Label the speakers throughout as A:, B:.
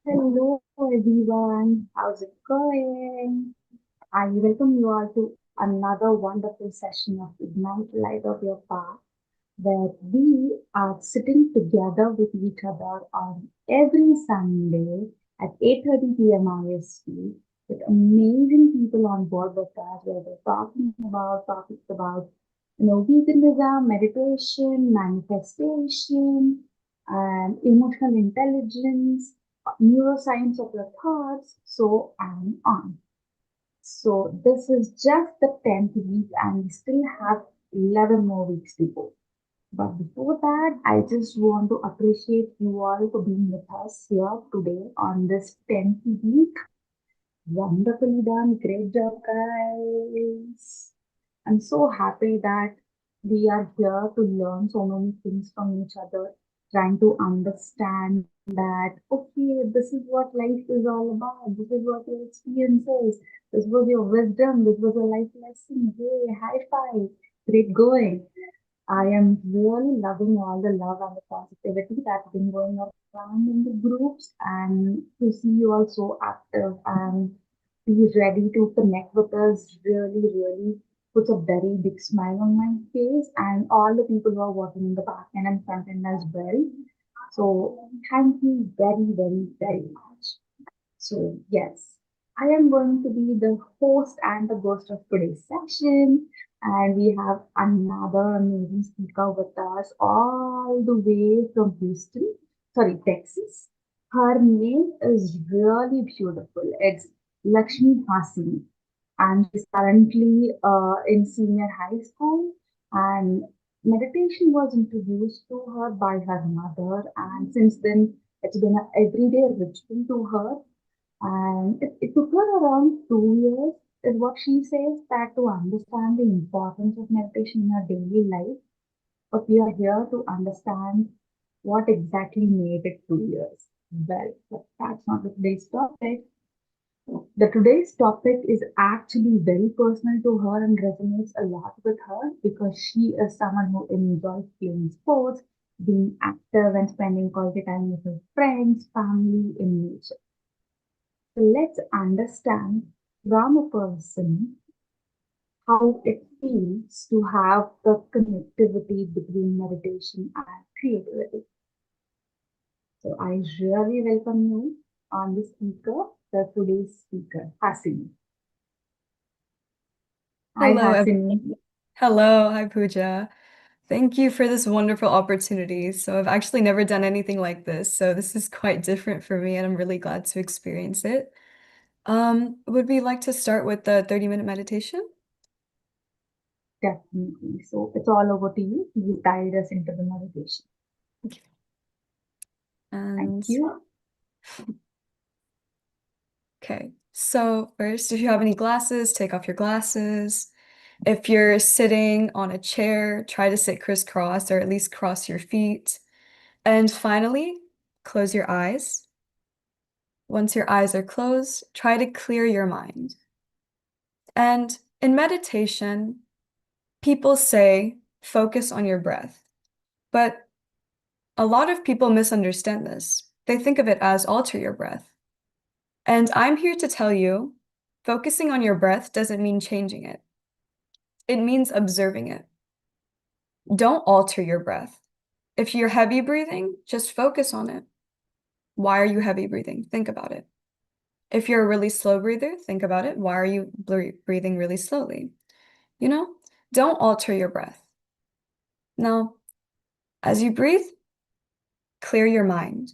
A: Hello everyone, how's it going? I welcome you all to another wonderful session of Ignite Light of Your Path, where we are sitting together with each other on every Sunday at 8:30 p.m. IST with amazing people on board with us, where we're talking about topics about veganism, meditation, manifestation, and emotional intelligence, neuroscience of your thoughts, so on. So this is just the 10th week and we still have 11 more weeks to go. But before that, I just want to appreciate you all for being with us here today on this 10th week. Wonderfully done. Great job, guys. I'm so happy that we are here to learn so many things from each other, trying to understand that, okay, this is what life is all about. This is what your experience is. This was your wisdom. This was a life lesson. Hey, high five. Great going. I am really loving all the love and the positivity that's been going around in the groups, and to see you all so active and be ready to connect with us really puts a very big smile on my face, and all the people who are working in the back end and front end as well. So thank you very much. So, yes, I am going to be the host and the ghost of today's session. And we have another amazing speaker with us all the way from Houston, sorry, Texas. Her name is really beautiful. It's Lakshmi Hasini. And she's currently in senior high school. And meditation was introduced to her by her mother. And since then, it's been an everyday ritual to her, and it took her around 2 years, is what she says, that to understand the importance of meditation in her daily life. But we are here to understand what exactly made it 2 years. Well, but that's not the today's topic. The today's topic is actually very personal to her and resonates a lot with her because she is someone who enjoys playing sports, being active, and spending quality time with her friends, family, in nature. So let's understand from a person how it feels to have the connectivity between meditation and creativity. So I really welcome you on the speaker, the today's speaker, Hasini. Hi,
B: Hello,
A: Hasini.
B: hello, hi Pooja. Thank you for this wonderful opportunity. So I've actually never done anything like this, so this is quite different for me, and I'm really glad to experience it. Would we like to start with the 30-minute meditation?
A: Definitely. So it's all over to you. You guide us into the meditation.
B: Okay.
A: Thank
B: And
A: you.
B: okay, so first, if you have any glasses, take off your glasses. If you're sitting on a chair, try to sit crisscross or at least cross your feet. And finally, close your eyes. Once your eyes are closed, try to clear your mind. And in meditation, people say focus on your breath, but a lot of people misunderstand this. They think of it as alter your breath. And I'm here to tell you, focusing on your breath doesn't mean changing it. It means observing it. Don't alter your breath. If you're heavy breathing, just focus on it. Why are you heavy breathing? Think about it. If you're a really slow breather, think about it. Why are you breathing really slowly? You know, don't alter your breath. Now, as you breathe, clear your mind.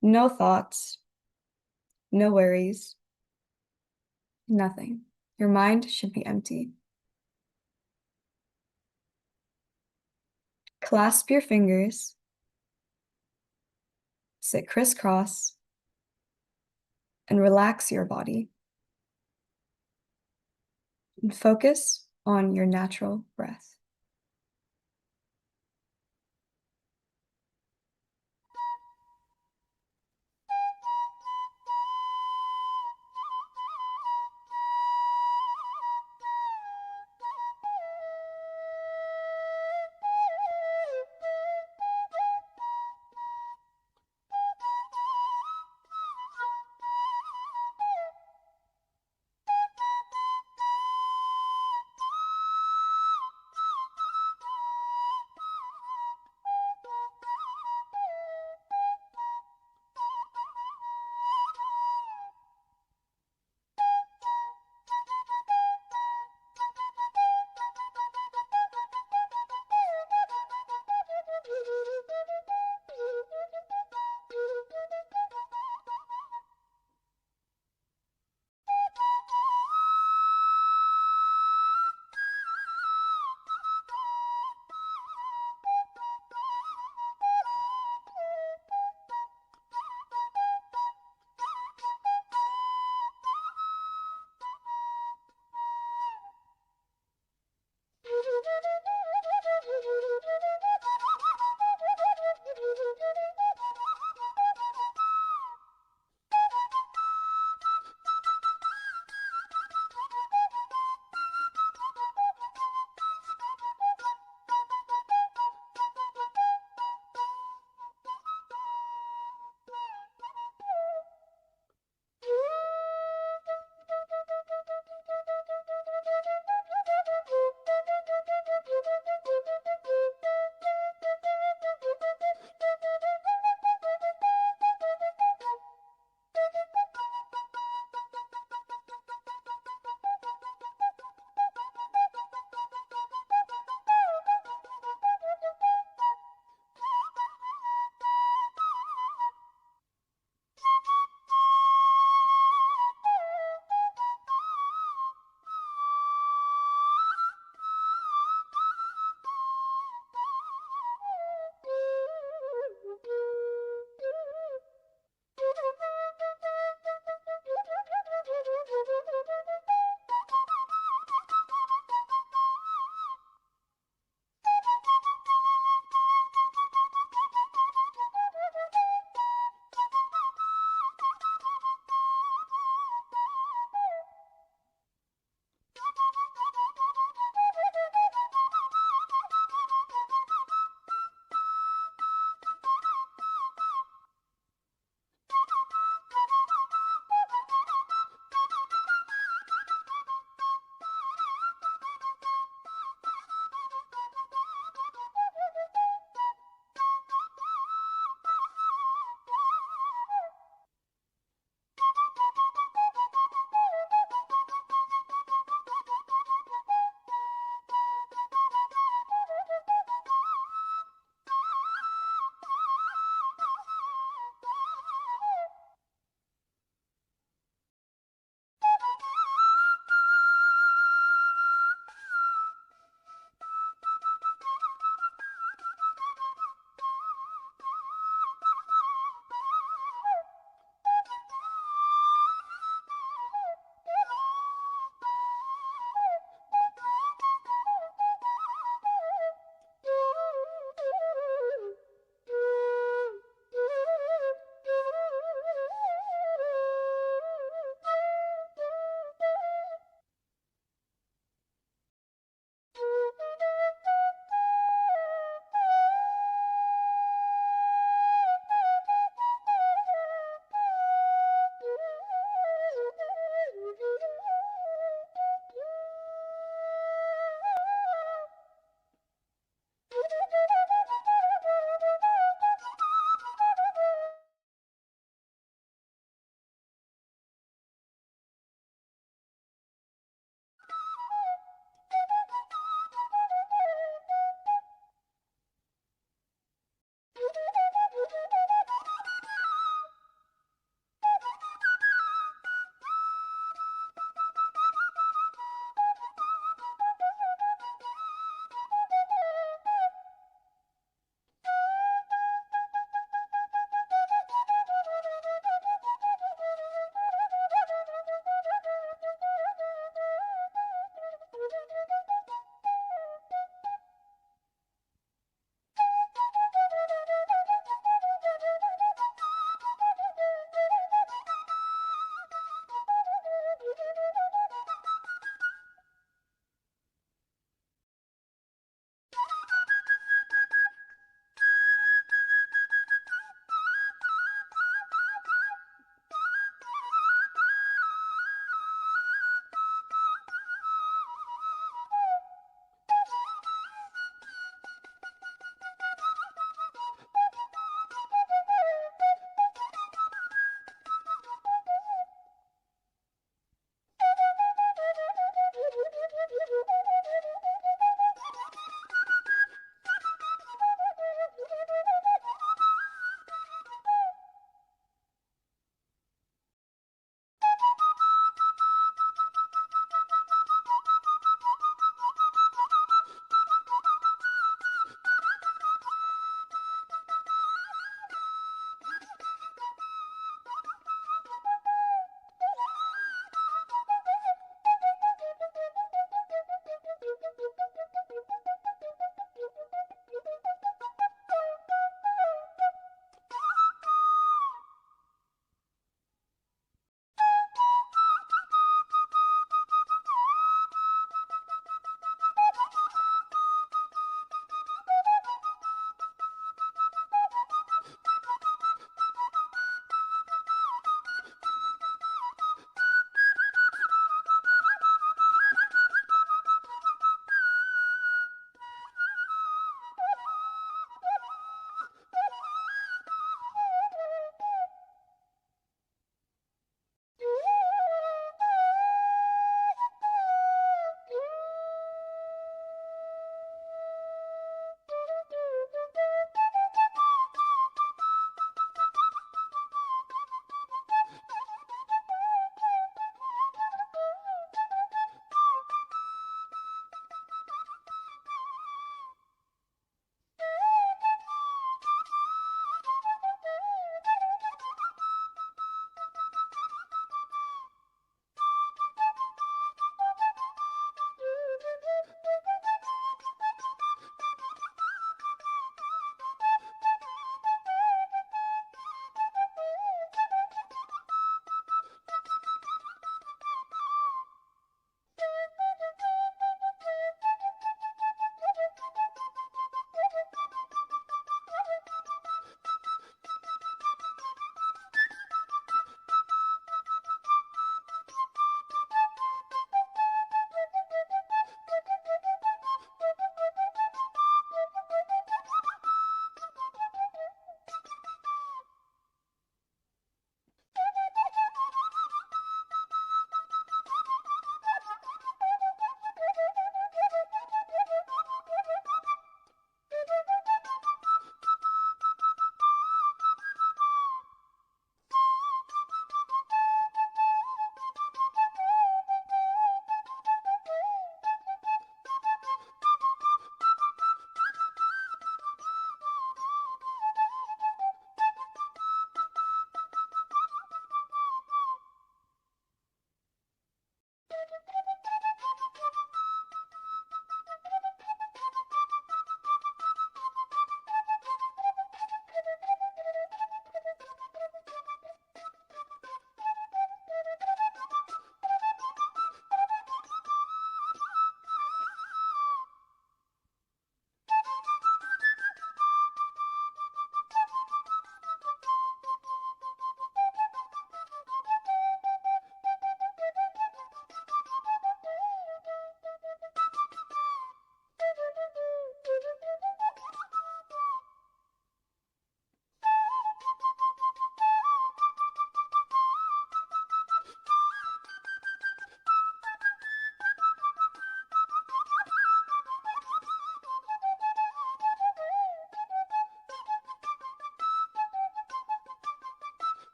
B: No thoughts, no worries, nothing. Your mind should be empty. Clasp your fingers, sit crisscross, and relax your body. And focus on your natural breath.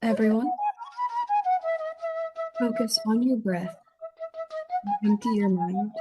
B: Everyone, focus on your breath. Empty your mind.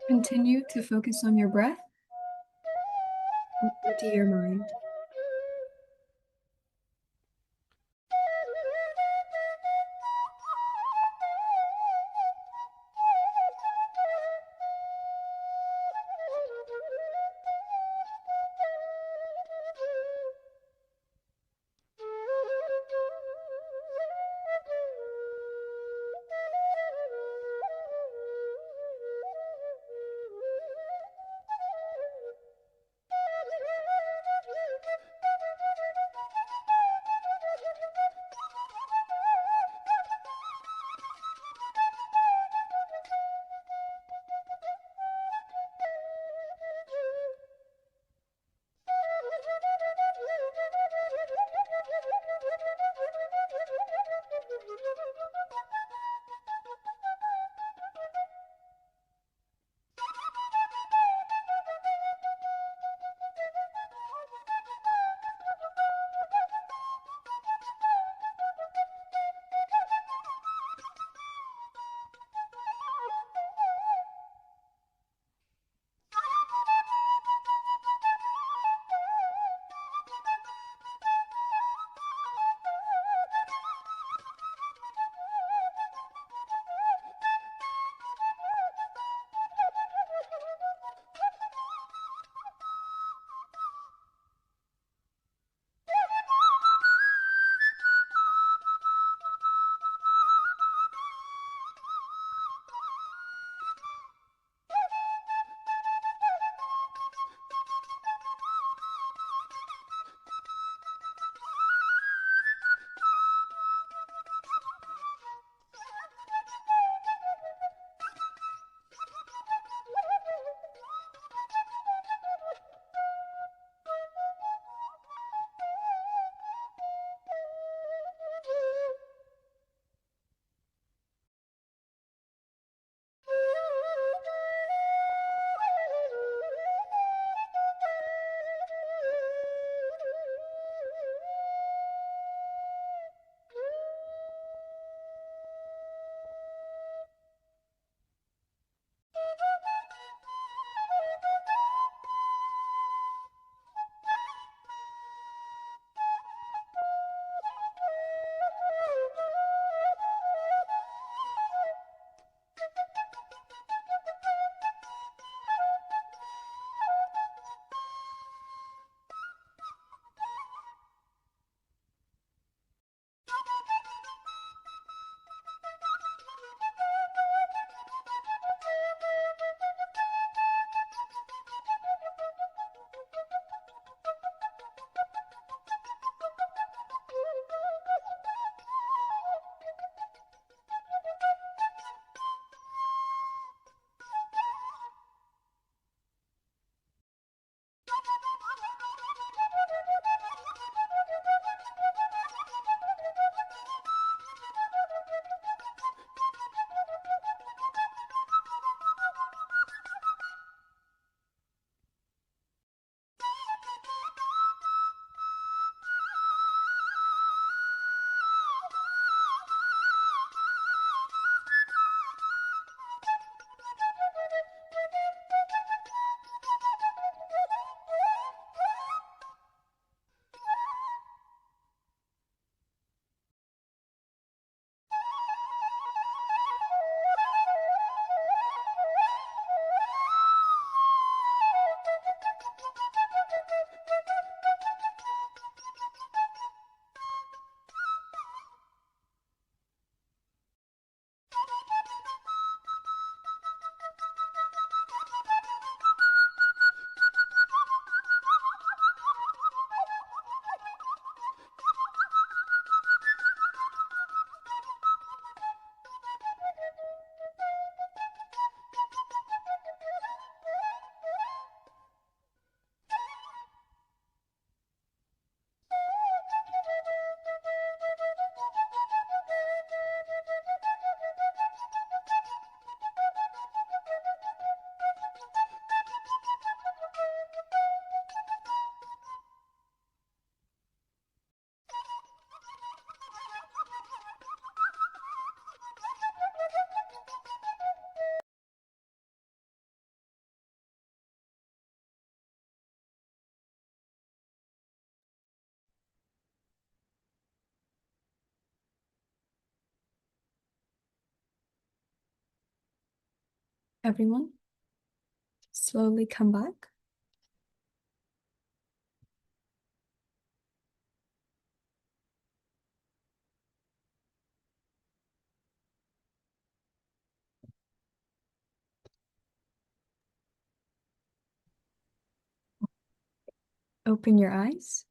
B: Continue to focus on your breath. Empty your mind. Everyone, slowly come back. Open your eyes.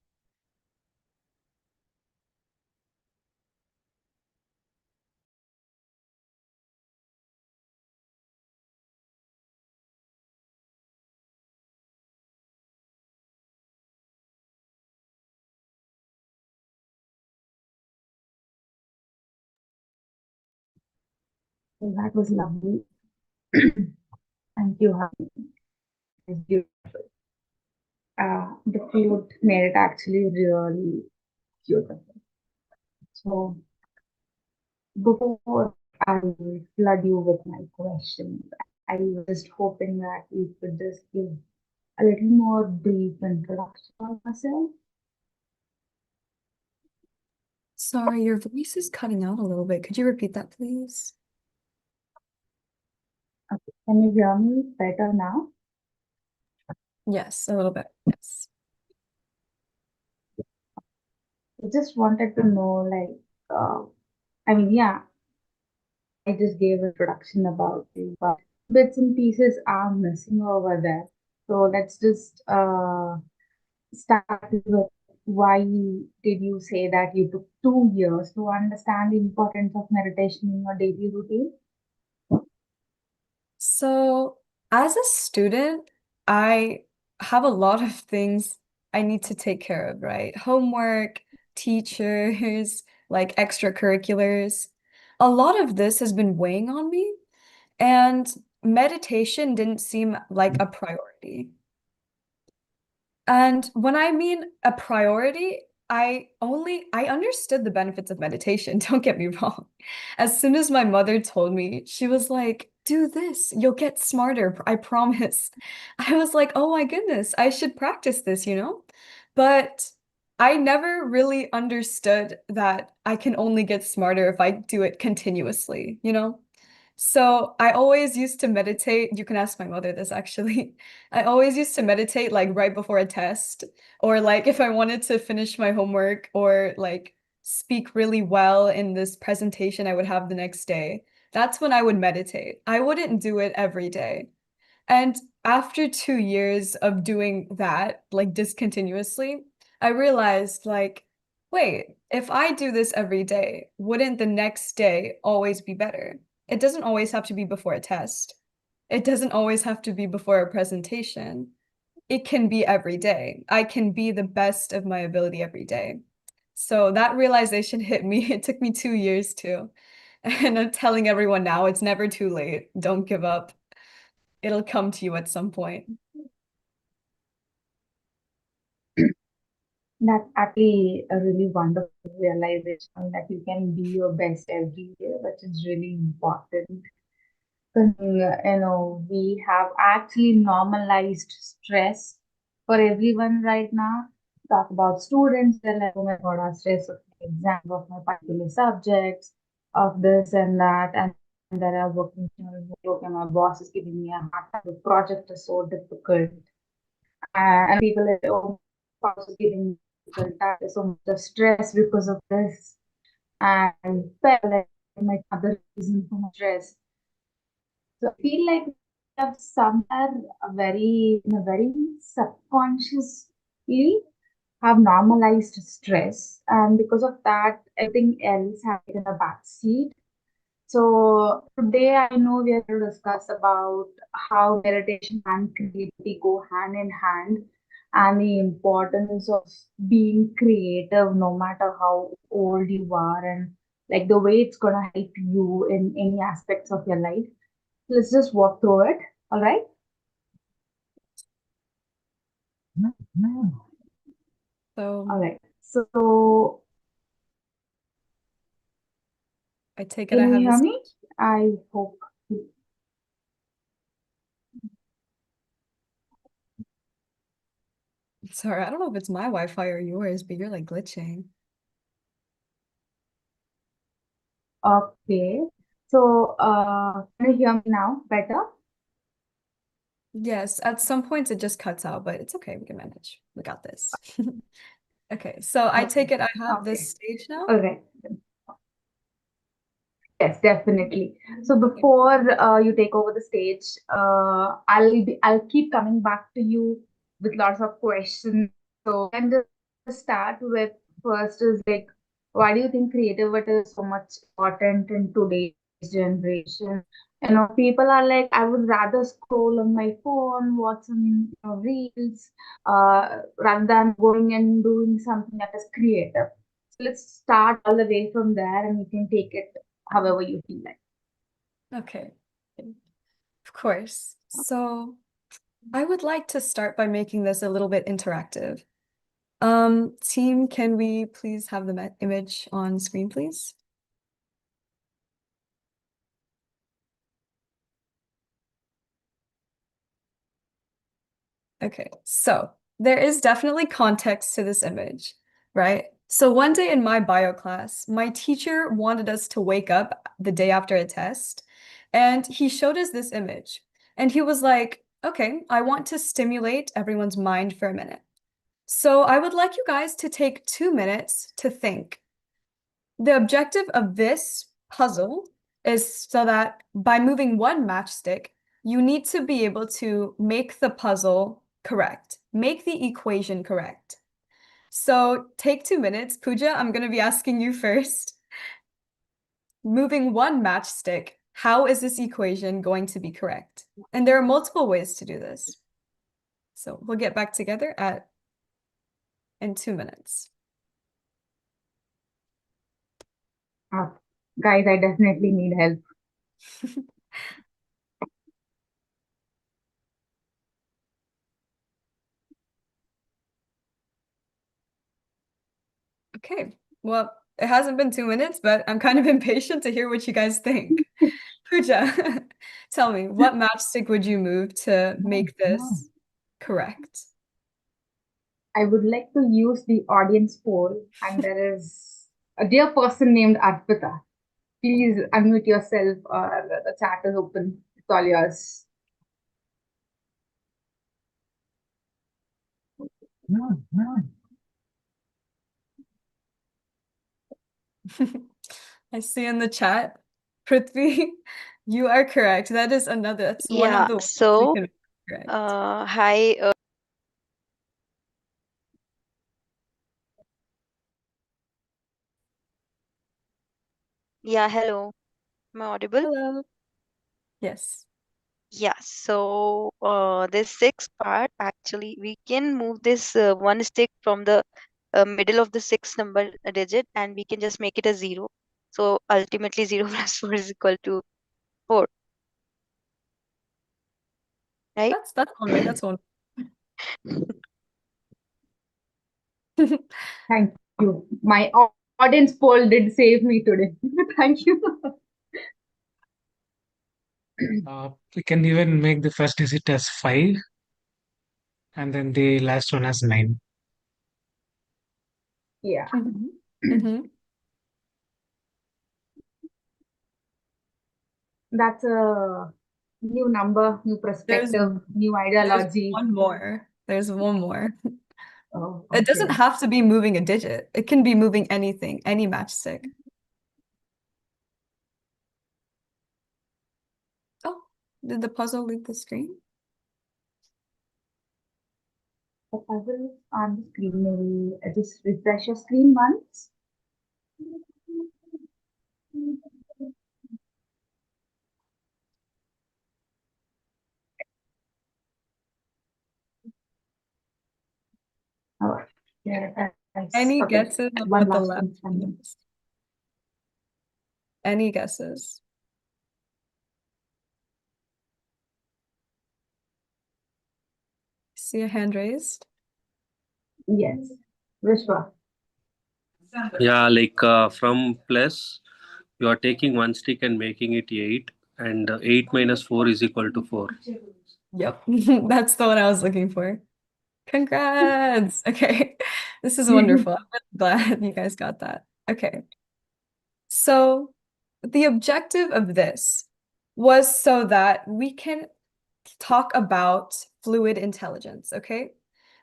A: So that was lovely. Thank you, Hasini. It's beautiful. The flute made it actually really beautiful. So before I flood you with my questions, I was just hoping that you could just give a little more brief introduction on yourself.
B: Sorry, your voice is cutting out a little bit. Could you repeat that, please?
A: Okay. Can you hear me better now?
B: Yes, a little bit. Yes.
A: I just wanted to know, I mean, yeah, I just gave a introduction about you, but bits and pieces are missing over there. So let's just start with why did you say that you took 2 years to understand the importance of meditation in your daily routine?
B: So, as a student, I have a lot of things I need to take care of, right? Homework, teachers, like extracurriculars. A lot of this has been weighing on me, and meditation didn't seem like a priority. And when I mean a priority, I understood the benefits of meditation, don't get me wrong. As soon as my mother told me, she was like, "Do this, you'll get smarter, I promise." I was like, "Oh my goodness, I should practice this, you know?" But I never really understood that I can only get smarter if I do it continuously, you know? So I always used to meditate. You can ask my mother this actually. I always used to meditate like right before a test, or like if I wanted to finish my homework or like speak really well in this presentation I would have the next day. That's when I would meditate. I wouldn't do it every day. And after 2 years of doing that, like discontinuously, I realized like, wait, if I do this every day, wouldn't the next day always be better? It doesn't always have to be before a test. It doesn't always have to be before a presentation. It can be every day. I can be the best of my ability every day. So that realization hit me. It took me 2 years too. And I'm telling everyone now, it's never too late. Don't give up. It'll come to you at some point.
A: That's actually a really wonderful realization that you can be your best every day, which is really important. We have actually normalized stress for everyone right now. Talk about students, they're like, oh my God, I'm stressed of my exam, of my particular subjects, of this and that. And there are working, okay, my boss is giving me a hard time, the project is so difficult. And people are, like, oh, my boss is giving me difficult time, there's so much of stress because of this. And I felt like my other reason for my stress. So I feel like we have somewhere in a very subconsciously have normalized stress, and because of that, everything else has taken a back seat. So today I know we are going to discuss about how meditation and creativity go hand in hand, and the importance of being creative no matter how old you are, and like the way it's gonna help you in any aspects of your life. Let's just walk through it. All right.
B: So
A: All right. So
B: I take it
A: can
B: I
A: you
B: have
A: hear
B: this.
A: me? I hope.
B: Sorry, I don't know if it's my Wi-Fi or yours, but you're like glitching.
A: Okay. So can you hear me now better?
B: Yes, at some points it just cuts out, but it's okay. We can manage. We got this. Okay, so I take
A: Okay.
B: it I have this
A: Okay.
B: stage now.
A: All right. Yes, definitely. So
B: Okay.
A: before you take over the stage, I'll keep coming back to you with lots of questions. So and just start with first is like, why do you think creativity is so much important in today's generation? You know, people are like, I would rather scroll on my phone, watch some reels, rather than going and doing something that is creative. So let's start all the way from there, and you can take it however you feel like.
B: Okay. Of course. So I would like to start by making this a little bit interactive. Team, can we please have the image on screen, please? Okay, so there is definitely context to this image, right? So one day in my bio class, my teacher wanted us to wake up the day after a test, and he showed us this image. And he was like, okay, I want to stimulate everyone's mind for a minute. So I would like you guys to take 2 minutes to think. The objective of this puzzle is so that by moving one matchstick, you need to be able to make the puzzle correct, make the equation correct. So take 2 minutes. Pooja, I'm going to be asking you first. Moving one matchstick, how is this equation going to be correct? And there are multiple ways to do this. So we'll get back together in 2 minutes.
A: Uh, Guys, I definitely need help.
B: Okay, well, it hasn't been 2 minutes, but I'm kind of impatient to hear what you guys think. Pooja, tell me, what matchstick would you move to make this correct?
A: I would like to use the audience poll, and there is a dear person named Arpita. Please unmute yourself. The chat is open. It's all yours.
B: I see in the chat, Prithvi, you are correct. That's one of
C: Yeah,
B: the ways we
C: so
B: can make it correct.
C: hi, yeah, hello. Am I audible?
B: Hello. Yes.
C: Yeah, so this sixth part actually we can move this one stick from the middle of the sixth number digit and we can just make it a zero. So ultimately zero plus four is equal to four, right?
B: That's one way. That's one.
A: Thank you. My audience poll did save me today. Thank you.
D: We can even make the first digit as 5 and then the last one as 9.
A: Yeah,
B: Mhm. Mhm.
A: that's a new number, new
B: There's
A: perspective, new
B: there's
A: ideology.
B: one more. There's one more.
A: Oh,
B: It doesn't
A: okay.
B: have to be moving a digit. It can be moving anything, any matchstick. Oh, did the puzzle leave the screen?
A: The puzzle is on the screen. Maybe just refresh your screen once. Oh, yeah, nice.
B: Any
A: Okay,
B: guesses of
A: one
B: what the
A: last
B: last
A: one
B: one
A: standing.
B: is? Any guesses? See a hand raised?
A: Yes, Vishwa.
E: Yeah, like from plus, you are taking one stick and making it 8, and 8 minus 4 is equal to 4.
B: Yep, that's the one I was looking for. Congrats. Okay, this is wonderful. I'm really glad you guys got that. Okay, so the objective of this was so that we can talk about fluid intelligence, okay?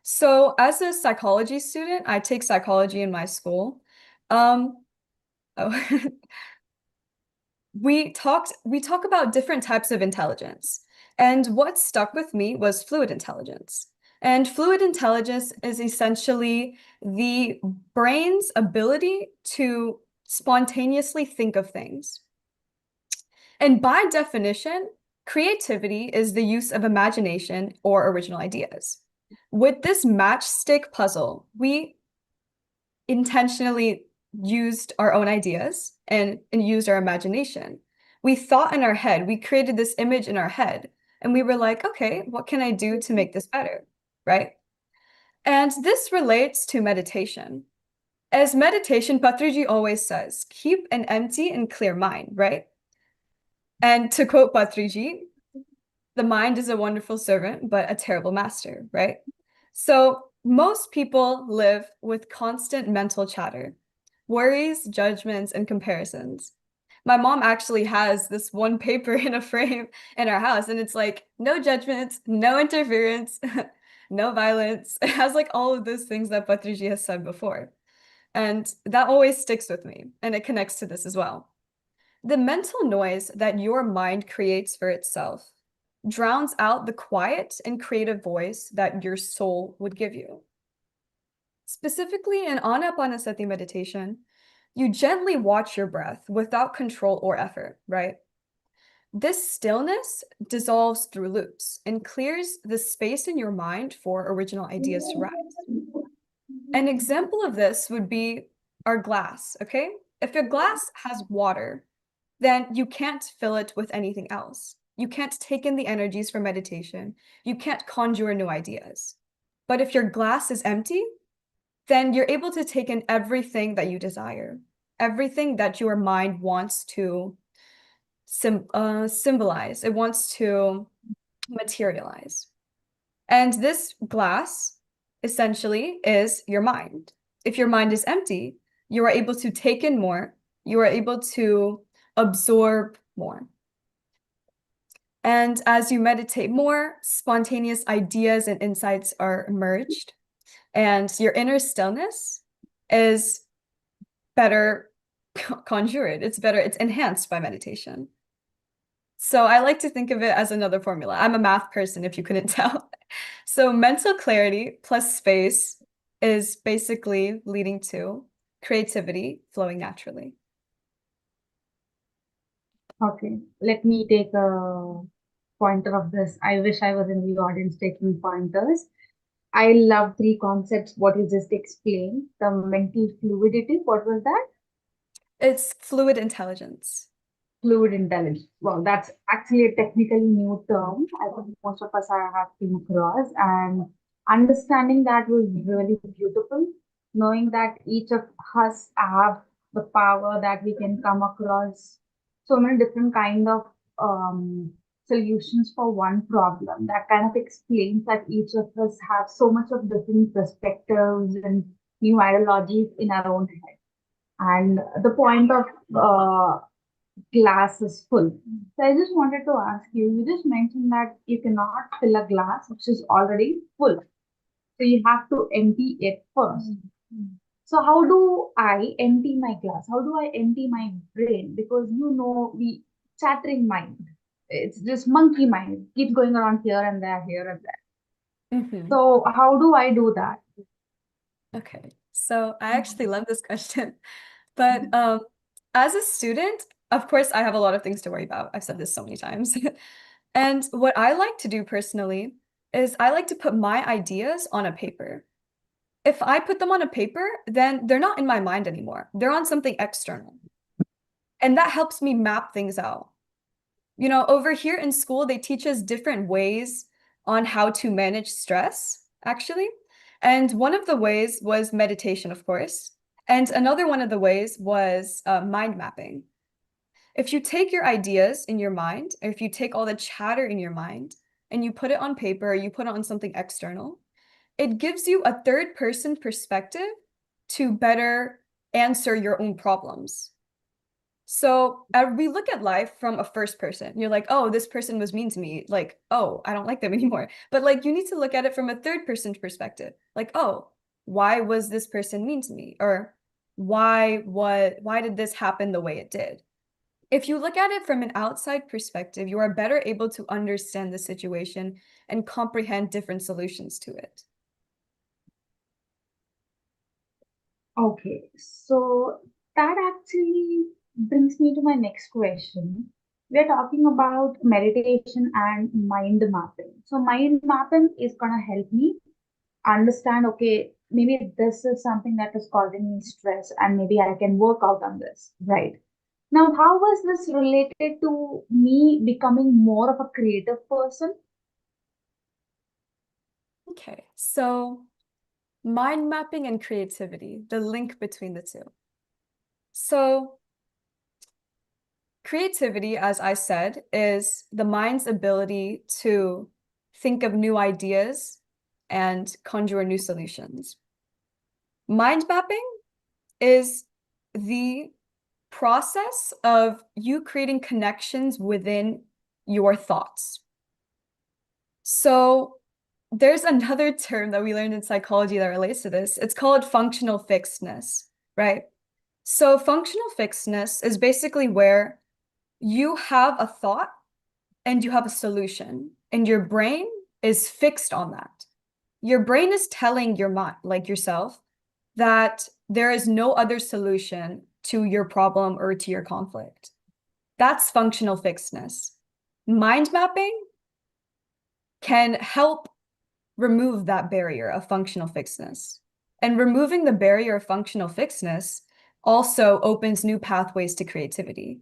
B: So as a psychology student, I take psychology in my school. Oh, we talk about different types of intelligence. And what stuck with me was fluid intelligence. And fluid intelligence is essentially the brain's ability to spontaneously think of things. And by definition, creativity is the use of imagination or original ideas. With this matchstick puzzle, we intentionally used our own ideas and used our imagination. We thought in our head, we created this image in our head, and we were like, okay, what can I do to make this better? Right? And this relates to meditation. As meditation, Patriji always says, keep an empty and clear mind, right? And to quote Patriji, the mind is a wonderful servant, but a terrible master, right? So most people live with constant mental chatter, worries, judgments, and comparisons. My mom actually has this one paper in a frame in our house, and it's like, no judgments, no interference, no violence. It has like all of those things that Patriji has said before. And that always sticks with me, and it connects to this as well. The mental noise that your mind creates for itself drowns out the quiet and creative voice that your soul would give you. Specifically in Anapanasati meditation, you gently watch your breath without control or effort, right? This stillness dissolves through loops and clears the space in your mind for original ideas to rise. An example of this would be our glass, okay? If your glass has water, then you can't fill it with anything else. You can't take in the energies for meditation. You can't conjure new ideas. But if your glass is empty, then you're able to take in everything that you desire, everything that your mind wants to symbolize, it wants to materialize. And this glass essentially is your mind. If your mind is empty, you are able to take in more, you are able to absorb more. And as you meditate more, spontaneous ideas and insights are emerged, and your inner stillness is better conjured. It's better, it's enhanced by meditation. So I like to think of it as another formula. I'm a math person, if you couldn't tell. So mental clarity plus space is basically leading to creativity flowing naturally.
A: Okay, let me take a pointer of this. I wish I was in the audience taking pointers. I love three concepts, what you just explained. The mental fluidity, what was that?
B: It's fluid intelligence.
A: Fluid intelligence. Well, that's actually a technically new term. I think most of us have come across, and understanding that was really beautiful. Knowing that each of us have the power that we can come across so many different kind of solutions for one problem. That kind of explains that each of us have so much of different perspectives and new ideologies in our own head. And the point of glass is full. So I just wanted to ask you, you just mentioned that you cannot fill a glass which is already full. So you have to empty it first. So how do I empty my glass? How do I empty my brain? Because we chattering mind. It's just monkey mind. Keeps going around here and there, here and there.
B: Mhm.
A: So how do I do that?
B: Okay, so I actually love this question. But as a student, of course, I have a lot of things to worry about. I've said this so many times. And what I like to do personally is I like to put my ideas on a paper. If I put them on a paper, then they're not in my mind anymore. They're on something external. And that helps me map things out. You know, over here in school, they teach us different ways on how to manage stress, actually. And one of the ways was meditation, of course. And another one of the ways was mind mapping. If you take your ideas in your mind, or if you take all the chatter in your mind and you put it on paper, or you put it on something external, it gives you a third person perspective to better answer your own problems. So we look at life from a first person. You're like, oh, this person was mean to me. Like, oh, I don't like them anymore. But like, you need to look at it from a third person perspective. Like, oh, why was this person mean to me? Or why did this happen the way it did? If you look at it from an outside perspective, you are better able to understand the situation and comprehend different solutions to it.
A: Okay, so that actually brings me to my next question. We're talking about meditation and mind mapping. So, mind mapping is going to help me understand, okay, maybe this is something that is causing me stress, and maybe I can work out on this, right? Now, how was this related to me becoming more of a creative person?
B: Okay, so mind mapping and creativity, the link between the two. So creativity, as I said, is the mind's ability to think of new ideas and conjure new solutions. Mind mapping is the process of you creating connections within your thoughts. So there's another term that we learned in psychology that relates to this. It's called functional fixedness, right? So functional fixedness is basically where you have a thought and you have a solution, and your brain is fixed on that. Your brain is telling your mind, like yourself, that there is no other solution to your problem or to your conflict. That's functional fixedness. Mind mapping can help remove that barrier of functional fixedness. And removing the barrier of functional fixedness also opens new pathways to creativity.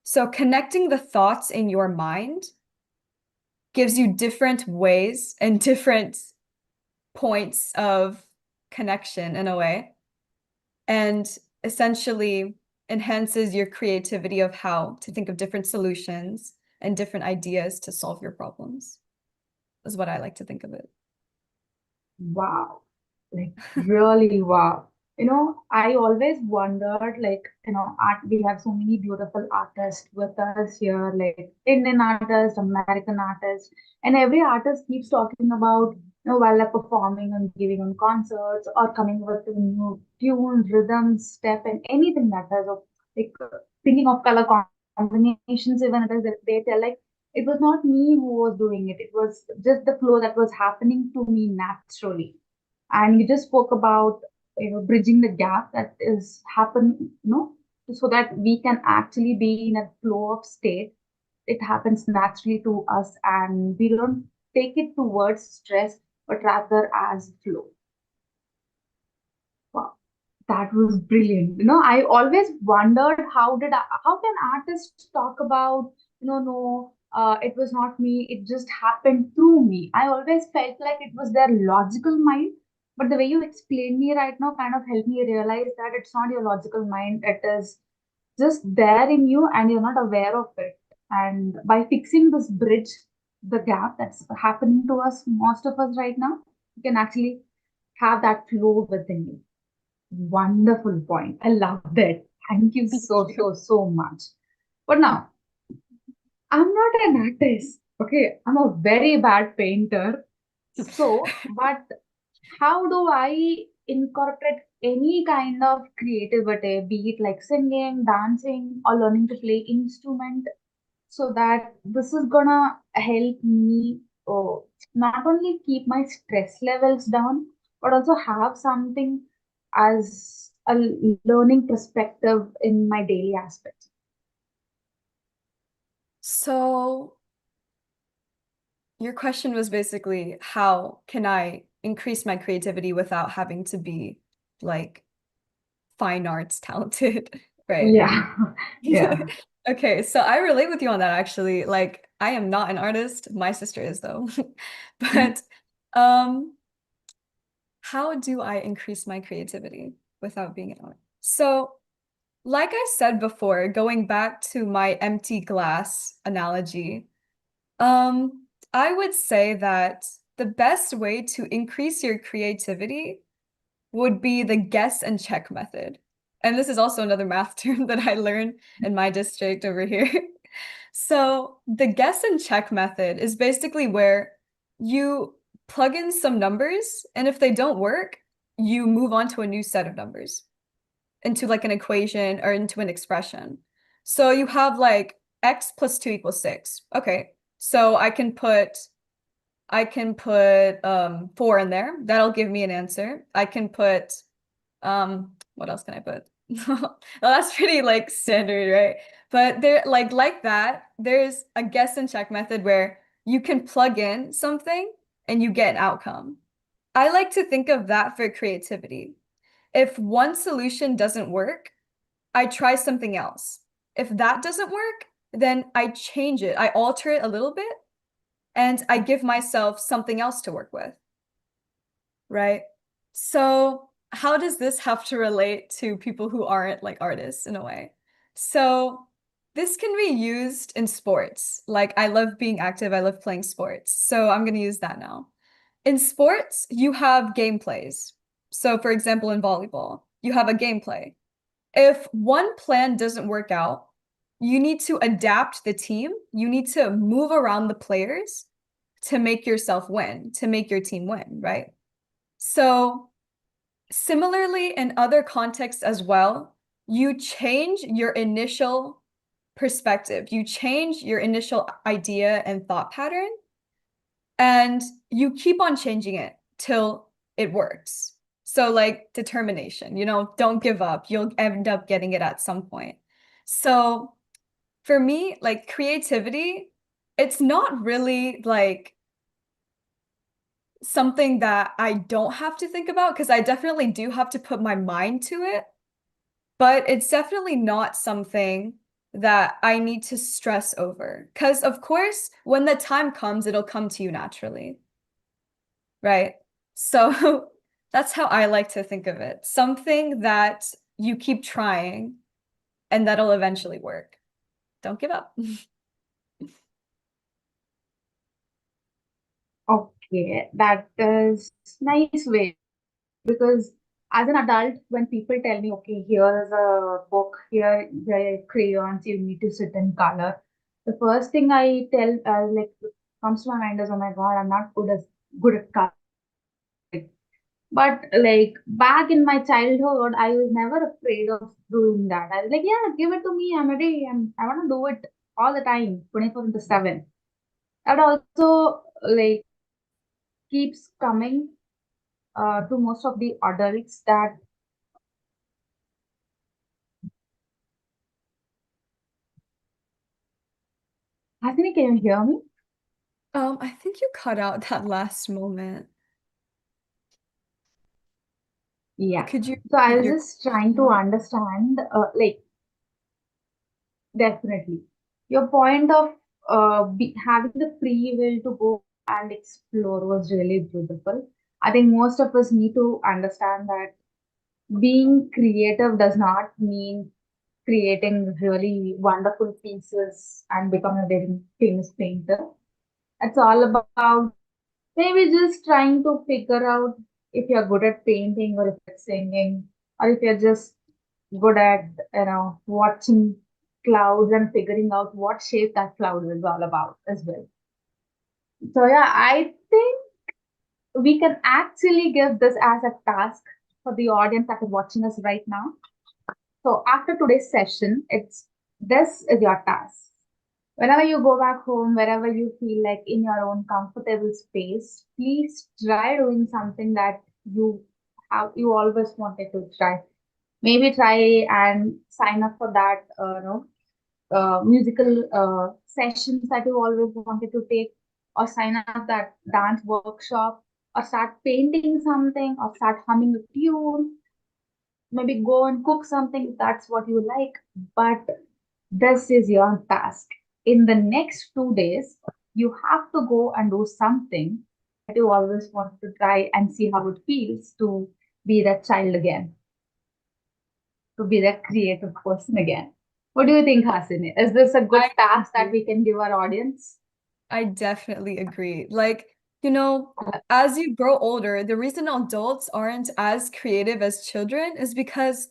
B: So connecting the thoughts in your mind gives you different ways and different points of connection in a way, and essentially enhances your creativity of how to think of different solutions and different ideas to solve your problems, is what I like to think of it.
A: Wow, like really wow. I always wondered, like, art, we have so many beautiful artists with us here, like Indian artists, American artists, and every artist keeps talking about, while they're performing and giving on concerts or coming with a new tune, rhythm, step, and anything that has of like thinking of color combinations, even it is, they tell like it was not me who was doing it. It was just the flow that was happening to me naturally. And you just spoke about bridging the gap that is happen, so that we can actually be in a flow of state. It happens naturally to us, and we don't take it towards stress, but rather as flow. Wow, that was brilliant. I always wondered how can artists talk about, no, it was not me, it just happened through me. I always felt like it was their logical mind, but the way you explain me right now kind of helped me realize that it's not your logical mind, it is just there in you and you're not aware of it. And by fixing this bridge, the gap that's happening to us, most of us right now, you can actually have that flow within you. Wonderful point. I love that. Thank you
B: Thank
A: so,
B: you.
A: so, so much. But now, I'm not an artist. Okay, I'm a very bad painter. So, but how do I incorporate any kind of creativity, be it like singing, dancing, or learning to play instrument, so that this is gonna help me not only keep my stress levels down, but also have something as a learning perspective in my daily aspects.
B: So your question was basically, how can I increase my creativity without having to be like fine arts talented, right?
A: Yeah, yeah.
B: Okay, so I relate with you on that actually. Like, I am not an artist. My sister is though. But um, how do I increase my creativity without being an artist? So, like I said before, going back to my empty glass analogy, I would say that the best way to increase your creativity would be the guess and check method. And this is also another math term that I learned in my district over here. So the guess and check method is basically where you plug in some numbers, and if they don't work, you move on to a new set of numbers into like an equation or into an expression. So you have like x plus 2 equals 6. Okay, so I can put 4 in there. That'll give me an answer. I can put what else can I put? Well, that's pretty like standard, right? But there like that, there's a guess and check method where you can plug in something and you get an outcome. I like to think of that for creativity. If one solution doesn't work, I try something else. If that doesn't work, then I change it. I alter it a little bit and I give myself something else to work with, right? So how does this have to relate to people who aren't like artists in a way? So this can be used in sports. Like I love being active, I love playing sports. So I'm going to use that now. In sports, you have gameplays. So for example, in volleyball, you have a gameplay. If one plan doesn't work out, you need to adapt the team. You need to move around the players to make yourself win, to make your team win, right? So similarly, in other contexts as well, you change your initial perspective, you change your initial idea and thought pattern, and you keep on changing it till it works. So like determination, don't give up. You'll end up getting it at some point. So for me, like creativity, it's not really like something that I don't have to think about because I definitely do have to put my mind to it, but it's definitely not something that I need to stress over. Because of course, when the time comes, it'll come to you naturally, right? So that's how I like to think of it. Something that you keep trying and that'll eventually work. Don't give up.
A: Okay, that is nice way because as an adult, when people tell me, okay, here's a book, here the crayons, you need to sit in color. The first thing I tell, like, comes to my mind is, oh my God, I'm not good at color. But like back in my childhood, I was never afraid of doing that. I was like, yeah, give it to me. I'm ready. I want to do it all the time, 24 into 7. That also like keeps coming to most of the adults that Hasini, can you hear me?
B: I think you cut out that last moment.
A: Yeah.
B: Could you
A: So I
B: repeat
A: was
B: your
A: just trying to
B: question?
A: understand, like definitely your point of having the free will to go and explore was really beautiful. I think most of us need to understand that being creative does not mean creating really wonderful pieces and becoming a very famous painter. It's all about maybe just trying to figure out if you're good at painting or if it's singing or if you're just good at, watching clouds and figuring out what shape that cloud is all about as well. So yeah, I think we can actually give this as a task for the audience that is watching us right now. So after today's session, it's this is your task. Whenever you go back home, wherever you feel like in your own comfortable space, please try doing something that you always wanted to try. Maybe try and sign up for that musical sessions that you always wanted to take, or sign up that dance workshop, or start painting something, or start humming a tune, maybe go and cook something if that's what you like. But this is your task. In the next 2 days, you have to go and do something that you always want to try and see how it feels to be that child again, to be that creative person again. What do you think, Hasini? Is this a good
B: I
A: task that
B: agree.
A: we can give our audience?
B: I definitely agree. Like, as you grow older, the reason adults aren't as creative as children is because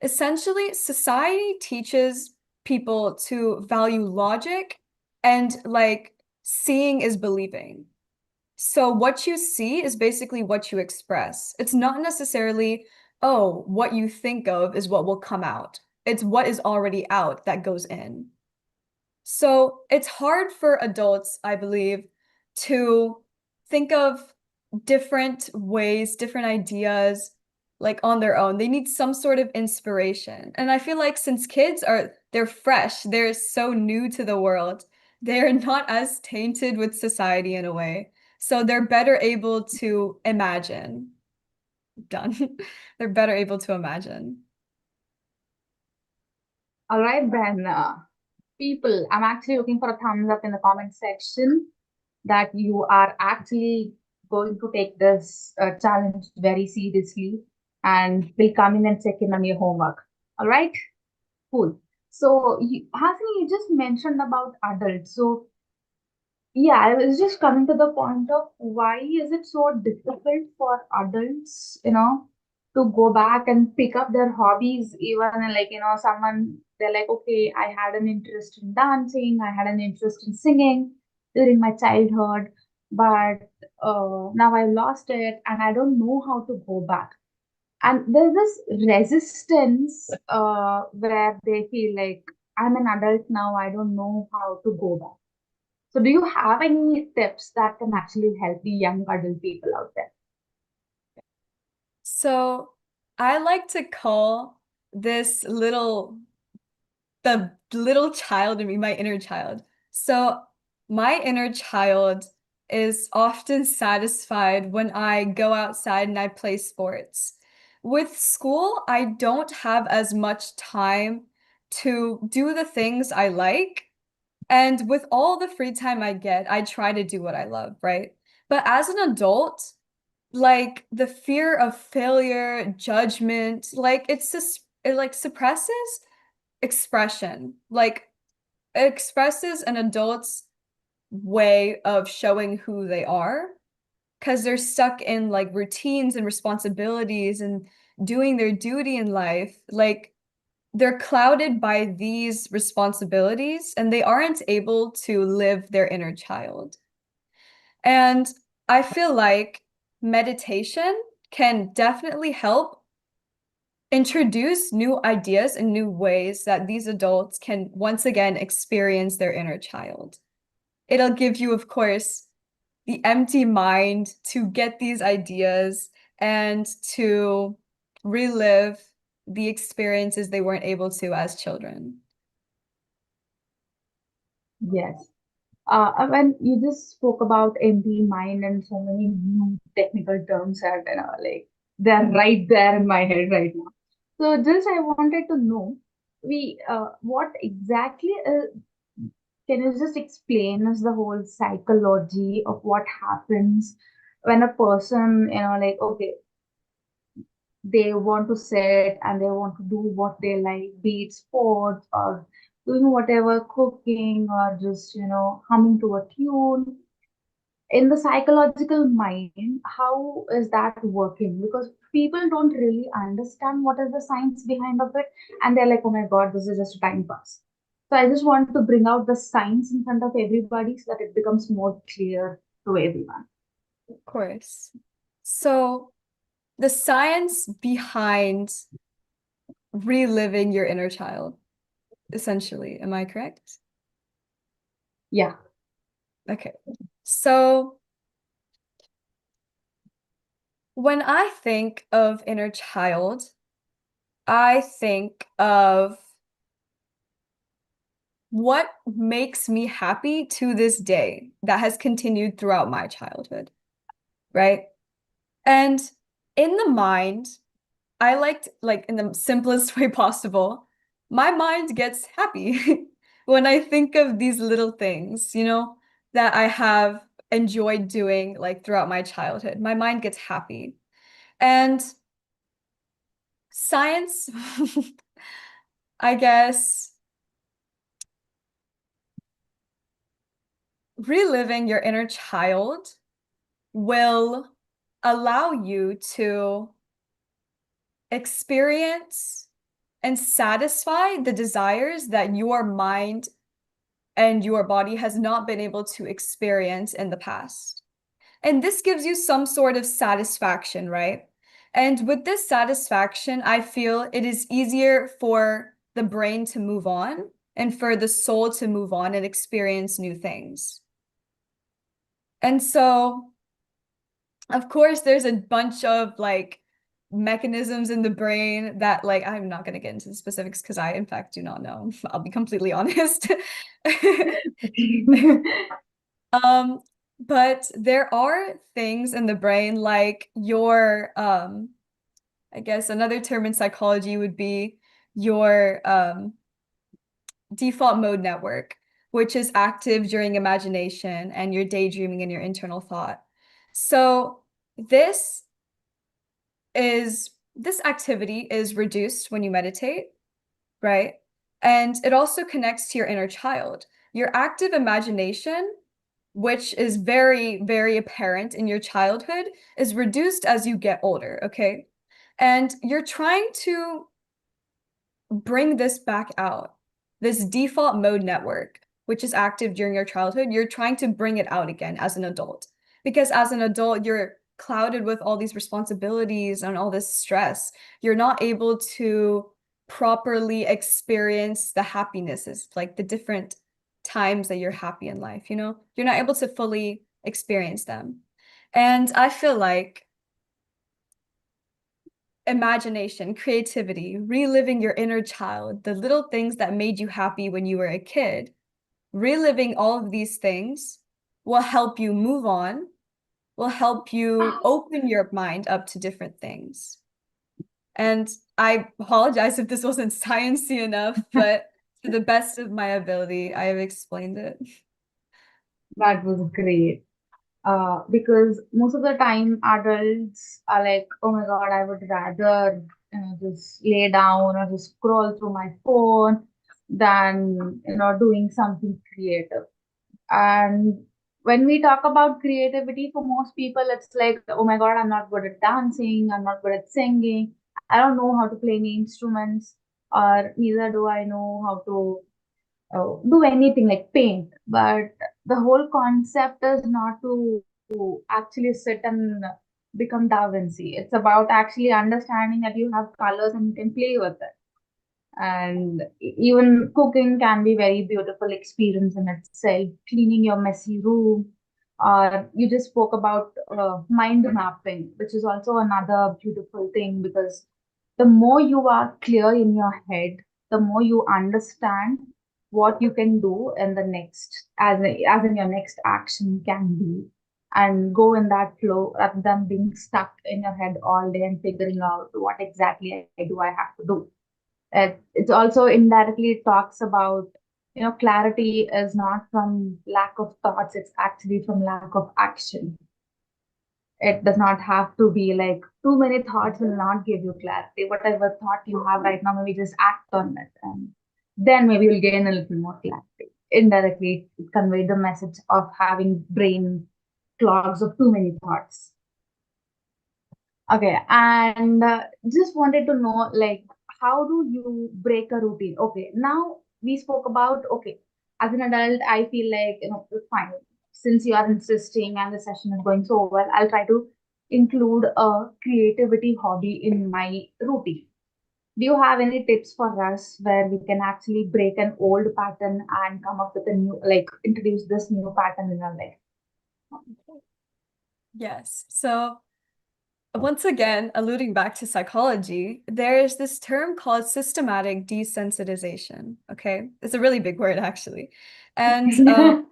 B: Essentially, society teaches people to value logic and like seeing is believing. So what you see is basically what you express. It's not necessarily, oh, what you think of is what will come out. It's what is already out that goes in. So it's hard for adults, I believe, to think of different ways, different ideas, like on their own. They need some sort of inspiration. And I feel like since they're fresh, they're so new to the world, they're not as tainted with society in a way. So they're better able to imagine. Done. They're better able to imagine.
A: All right, then, people, I'm actually looking for a thumbs up in the comment section that you are actually going to take this challenge very seriously and will come in and check in on your homework. All right, cool. So, Hasini, you just mentioned about adults. So, yeah, I was just coming to the point of why is it so difficult for adults, to go back and pick up their hobbies, even like, someone, they're like, okay, I had an interest in dancing, I had an interest in singing during my childhood, but now I lost it and I don't know how to go back. And there's this resistance where they feel like, I'm an adult now, I don't know how to go back. So, do you have any tips that can actually help the young adult people out there?
B: So I like to call this the little child in me, my inner child. So my inner child is often satisfied when I go outside and I play sports. With school, I don't have as much time to do the things I like. And with all the free time I get, I try to do what I love, right? But as an adult, like the fear of failure, judgment, like it like suppresses expression. Like it expresses an adult's way of showing who they are because they're stuck in like routines and responsibilities and doing their duty in life. Like they're clouded by these responsibilities and they aren't able to live their inner child. And I feel like meditation can definitely help introduce new ideas and new ways that these adults can once again experience their inner child. It'll give you, of course, the empty mind to get these ideas and to relive the experiences they weren't able to as children.
A: Yes. When you just spoke about empty mind and so many new technical terms that, like they're right there in my head right now. So just I wanted to know, what exactly can you just explain us the whole psychology of what happens when a person, like, okay, they want to sit and they want to do what they like, be it sports or doing whatever, cooking or just, humming to a tune. In the psychological mind, how is that working? Because people don't really understand what is the science behind of it, and they're like, oh my God, this is just a time pass. So I just want to bring out the science in front of everybody so that it becomes more clear to everyone.
B: Of course. So the science behind reliving your inner child, essentially. Am I correct?
A: Yeah.
B: Okay. So when I think of inner child, I think of what makes me happy to this day that has continued throughout my childhood, right? And in the mind, I like in the simplest way possible, my mind gets happy when I think of these little things, that I have enjoyed doing like throughout my childhood. My mind gets happy. And science, I guess, reliving your inner child will allow you to experience and satisfy the desires that your mind and your body has not been able to experience in the past. And this gives you some sort of satisfaction, right? And with this satisfaction, I feel it is easier for the brain to move on and for the soul to move on and experience new things. And so, of course, there's a bunch of like mechanisms in the brain that like I'm not going to get into the specifics because I in fact do not know. I'll be completely honest. But there are things in the brain like your I guess another term in psychology would be your default mode network, which is active during imagination and your daydreaming and your internal thought. So this activity is reduced when you meditate, right? And it also connects to your inner child. Your active imagination, which is very, very apparent in your childhood, is reduced as you get older, okay? And you're trying to bring this back out, this default mode network, which is active during your childhood, you're trying to bring it out again as an adult. Because as an adult, you're clouded with all these responsibilities and all this stress. You're not able to properly experience the happinesses, like the different times that you're happy in life, you know? You're not able to fully experience them. And I feel like imagination, creativity, reliving your inner child, the little things that made you happy when you were a kid, reliving all of these things will help you move on, will help you open your mind up to different things. And I apologize if this wasn't sciencey enough, but to the best of my ability, I have explained it.
A: That was great. Because most of the time adults are like, oh my God, I would rather just lay down or just scroll through my phone than doing something creative. And when we talk about creativity, for most people, it's like, oh my God, I'm not good at dancing, I'm not good at singing, I don't know how to play any instruments, or neither do I know how to do anything like paint. But the whole concept is not to actually sit and become Da Vinci. It's about actually understanding that you have colors and you can play with it. And even cooking can be very beautiful experience in itself. Cleaning your messy room, or you just spoke about mind mapping, which is also another beautiful thing, because the more you are clear in your head, the more you understand what you can do in the next, as in your next action can be, and go in that flow rather than being stuck in your head all day and figuring out what exactly I have to do. It also indirectly talks about, clarity is not from lack of thoughts, it's actually from lack of action. It does not have to be like too many thoughts will not give you clarity. Whatever thought you have right now, maybe just act on it, and then maybe you'll gain a little more clarity. Indirectly, it conveyed the message of having brain clogs of too many thoughts. Okay, and just wanted to know, like, how do you break a routine? Okay, now we spoke about, okay, as an adult, I feel like, fine, since you are insisting and the session is going so well, I'll try to include a creativity hobby in my routine. Do you have any tips for us where we can actually break an old pattern and come up with a new, like, introduce this new pattern in our life?
B: Yes. So once again, alluding back to psychology, there is this term called systematic desensitization. Okay, it's a really big word, actually. And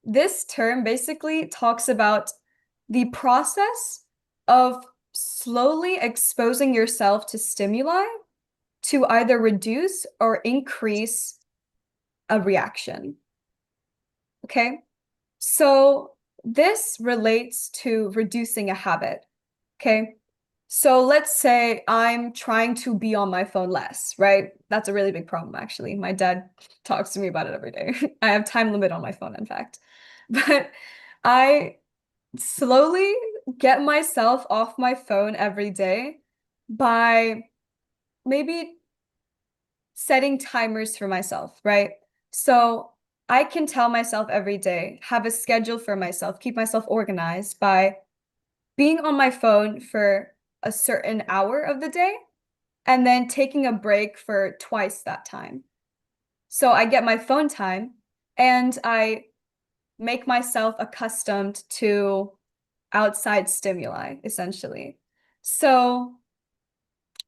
B: this term basically talks about the process of slowly exposing yourself to stimuli to either reduce or increase a reaction. Okay, so this relates to reducing a habit. Okay. So let's say I'm trying to be on my phone less, right? That's a really big problem, actually. My dad talks to me about it every day. I have time limit on my phone, in fact. But I slowly get myself off my phone every day by maybe setting timers for myself, right? So I can tell myself every day, have a schedule for myself, keep myself organized by being on my phone for a certain hour of the day and then taking a break for twice that time. So I get my phone time and I make myself accustomed to outside stimuli, essentially. So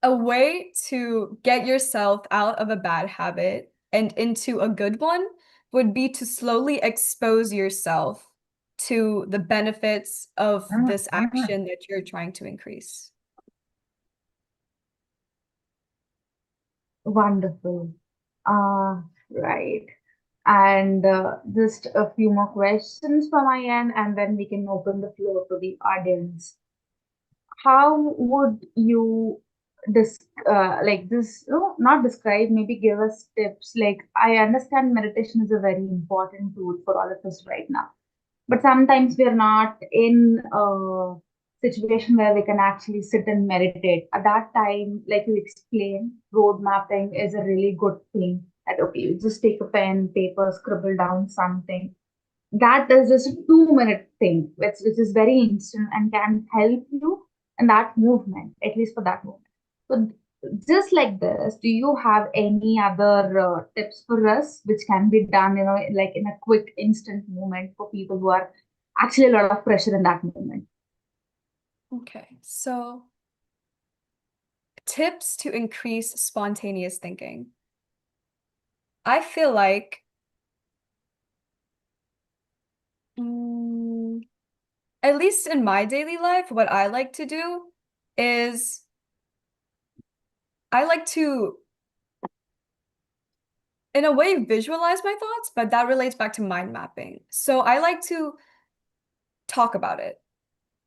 B: a way to get yourself out of a bad habit and into a good one would be to slowly expose yourself to the benefits of this action that you're trying to increase.
A: Wonderful. Right. And just a few more questions from my end, and then we can open the floor to the audience. How would you like this, not describe, maybe give us tips? Like, I understand meditation is a very important tool for all of us right now, but sometimes we are not in a situation where we can actually sit and meditate. At that time, like you explained, road mapping is a really good thing. That okay, you just take a pen, paper, scribble down something. That is just a 2 minute thing, which is very instant and can help you in that movement, at least for that moment. So, just like this, do you have any other tips for us which can be done, like in a quick, instant moment for people who are actually a lot of pressure in that moment?
B: Okay, so tips to increase spontaneous thinking. I feel like at least in my daily life, what I like to do is I like to, in a way, visualize my thoughts, but that relates back to mind mapping. So I like to talk about it.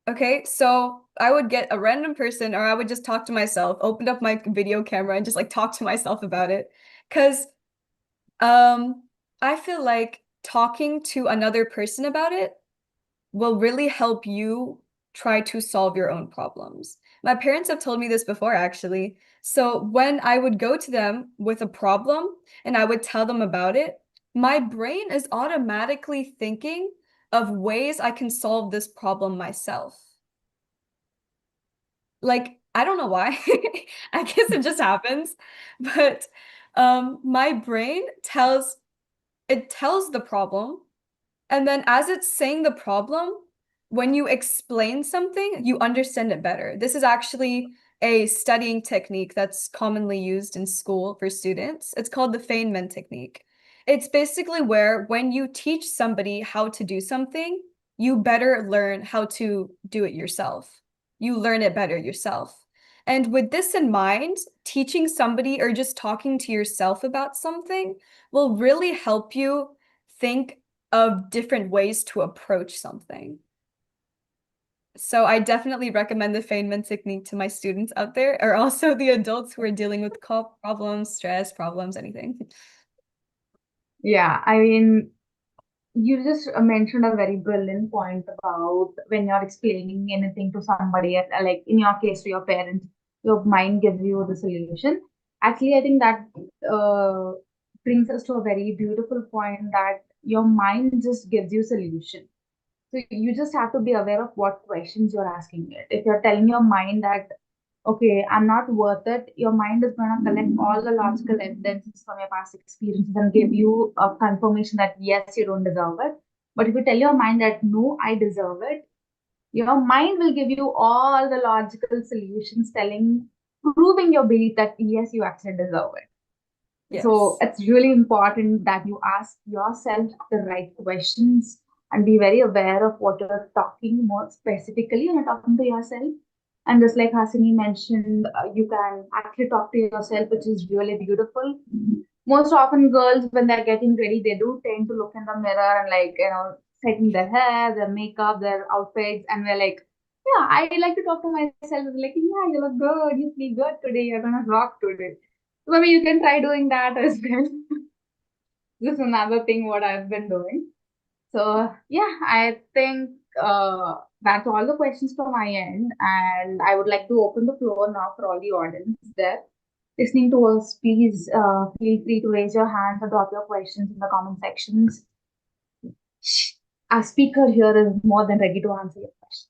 B: Okay, so I would get a random person, or I would just talk to myself, open up my video camera and just like talk to myself about it. Because I feel like talking to another person about it will really help you try to solve your own problems. My parents have told me this before, actually. So when I would go to them with a problem and I would tell them about it, my brain is automatically thinking of ways I can solve this problem myself. Like, I don't know why. I guess it just happens. But my brain tells the problem, and then as it's saying the problem, when you explain something, you understand it better. This is actually a studying technique that's commonly used in school for students. It's called the Feynman technique. It's basically where when you teach somebody how to do something, you better learn how to do it yourself. You learn it better yourself. And with this in mind, teaching somebody or just talking to yourself about something will really help you think of different ways to approach something. So I definitely recommend the Feynman technique to my students out there, or also the adults who are dealing with problems, stress problems, anything.
A: Yeah, I mean, you just mentioned a very brilliant point about when you're explaining anything to somebody, like in your case to your parents, your mind gives you the solution. Actually, I think that uh, brings us to a very beautiful point that your mind just gives you solution. So you just have to be aware of what questions you're asking it. If you're telling your mind that, okay, I'm not worth it, your mind is going to collect all the logical evidences from your past experiences and give you a confirmation that yes, you don't deserve it. But if you tell your mind that no, I deserve it, your mind will give you all the logical solutions proving your belief that yes, you actually deserve it. So
B: Yes.
A: it's really important that you ask yourself the right questions and be very aware of what you're talking more specifically when you're talking to yourself. And just like Hasini mentioned, you can actually talk to yourself, which is really beautiful. Most often, girls, when they're getting ready, they do tend to look in the mirror and, like, setting their hair, their makeup, their outfits, and we're like, yeah, I like to talk to myself. Like, yeah, you look good, you feel good today, you're gonna rock today. So maybe you can try doing that as well. This is another thing what I've been doing. So yeah, I think that's all the questions from my end, and I would like to open the floor now for all the audience there. listening to us, please feel free to raise your hands or drop your questions in the comment sections. Our speaker here is more than ready to answer your questions.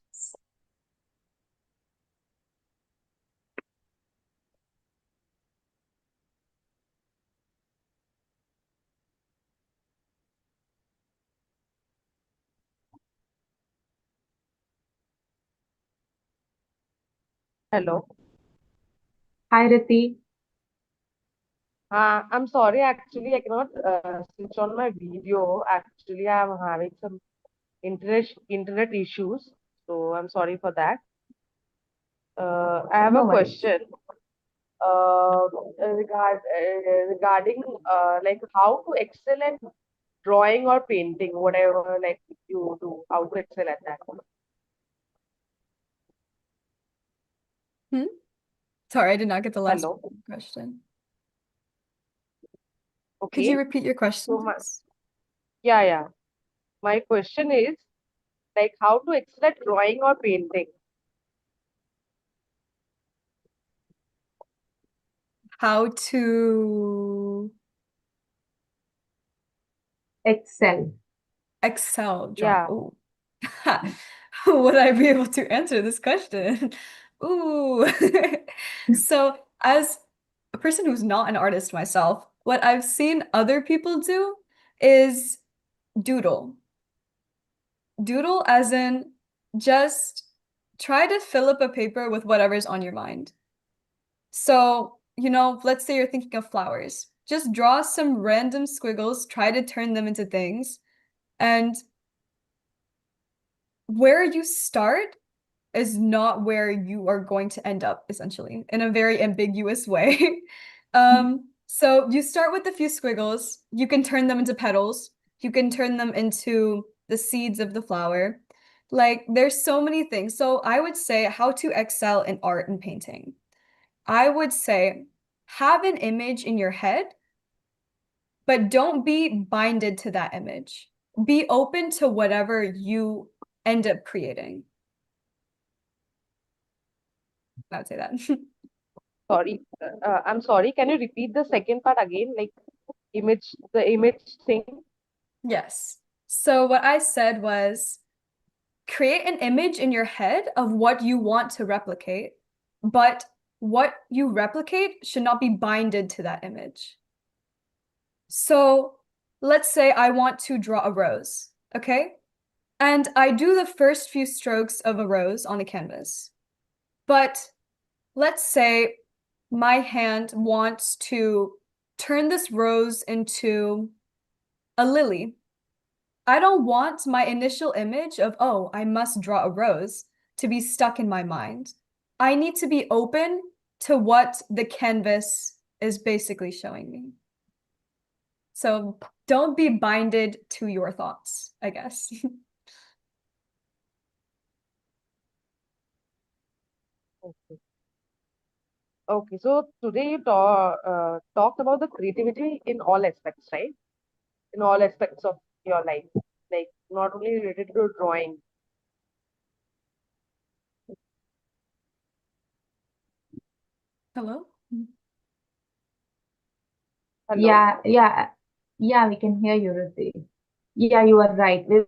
F: Hello.
A: Hi, Riti.
F: I'm sorry, actually, I cannot switch on my video. Actually, I'm having some internet issues, so I'm sorry for that. I have
A: No
F: a
A: worries.
F: question uh, regarding like how to excel at drawing or painting, whatever like you do, how to excel at that.
B: Hmm? Sorry, I did not get the last
F: Hello.
B: question. Could
F: Okay.
B: you repeat your question,
F: So
B: please?
F: yeah. My question is like how to excel at drawing or painting.
B: How to
A: Excel.
B: excel drawing.
F: Yeah.
B: Oh, would I be able to answer this question? Ooh. So, as a person who's not an artist myself, what I've seen other people do is doodle. Doodle as in just try to fill up a paper with whatever's on your mind. So, let's say you're thinking of flowers. Just draw some random squiggles, try to turn them into things. And where you start is not where you are going to end up, essentially, in a very ambiguous way. So you start with a few squiggles. You can turn them into petals. You can turn them into the seeds of the flower. Like, there's so many things. So I would say how to excel in art and painting. I would say have an image in your head, but don't be binded to that image. Be open to whatever you end up creating. I would say that.
F: Sorry. I'm sorry. Can you repeat the second part again? Like the image thing.
B: Yes. So what I said was create an image in your head of what you want to replicate, but what you replicate should not be binded to that image. So let's say I want to draw a rose, okay? And I do the first few strokes of a rose on a canvas. But let's say my hand wants to turn this rose into a lily. I don't want my initial image of, oh, I must draw a rose to be stuck in my mind. I need to be open to what the canvas is basically showing me. So don't be binded to your thoughts, I guess.
F: Okay. Okay. So today you talked about the creativity in all aspects, right? In all aspects of your life, like not only related to drawing.
B: Hello?
F: Hello.
A: Yeah, we can hear you, Riti. Yeah, you are right. We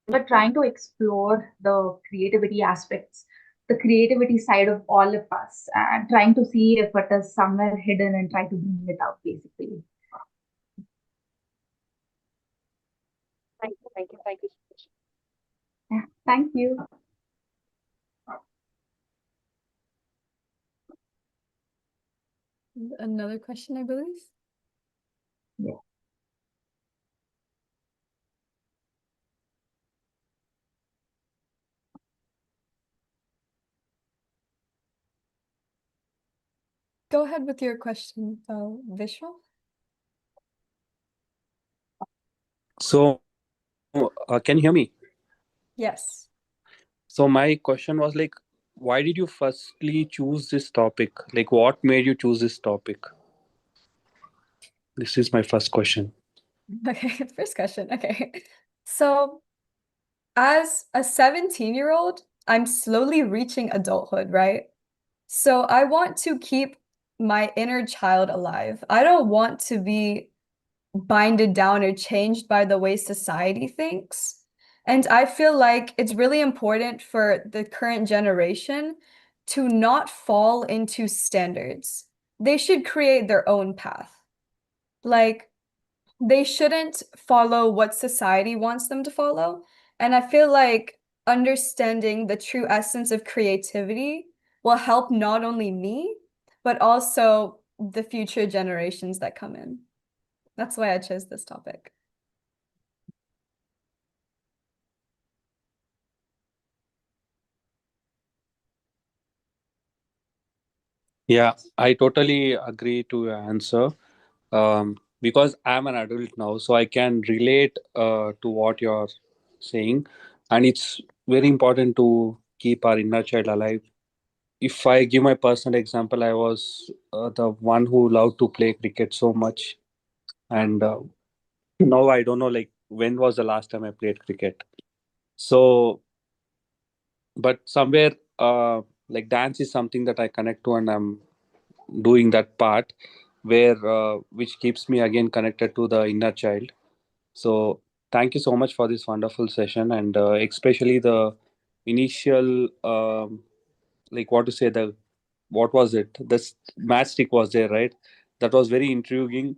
A: were trying to explore the creativity aspects, the creativity side of all of us, and trying to see if it is somewhere hidden and try to bring it out, basically.
F: Thank you so much.
A: Yeah, thank you.
B: Another question, I believe.
A: Yeah.
B: Go ahead with your question, Vishwa.
E: So, can you hear me?
B: Yes.
E: So, my question was like, why did you firstly choose this topic? Like, what made you choose this topic? This is my first question.
B: Okay, first question. Okay. So, as a 17-year-old, I'm slowly reaching adulthood, right? So, I want to keep my inner child alive. I don't want to be binded down or changed by the way society thinks. And I feel like it's really important for the current generation to not fall into standards. They should create their own path. Like, they shouldn't follow what society wants them to follow. And I feel like understanding the true essence of creativity will help not only me, but also the future generations that come in. That's why I chose this topic.
E: Yeah, I totally agree to your answer. Because I'm an adult now, so I can relate to what you're saying, and it's very important to keep our inner child alive. If I give my personal example, I was the one who loved to play cricket so much, and now I don't know like when was the last time I played cricket. So, but somewhere like dance is something that I connect to, and I'm doing that part where which keeps me again connected to the inner child. So thank you so much for this wonderful session, and especially the initial like what to say, the what was it, this matchstick was there, right? That was very intriguing.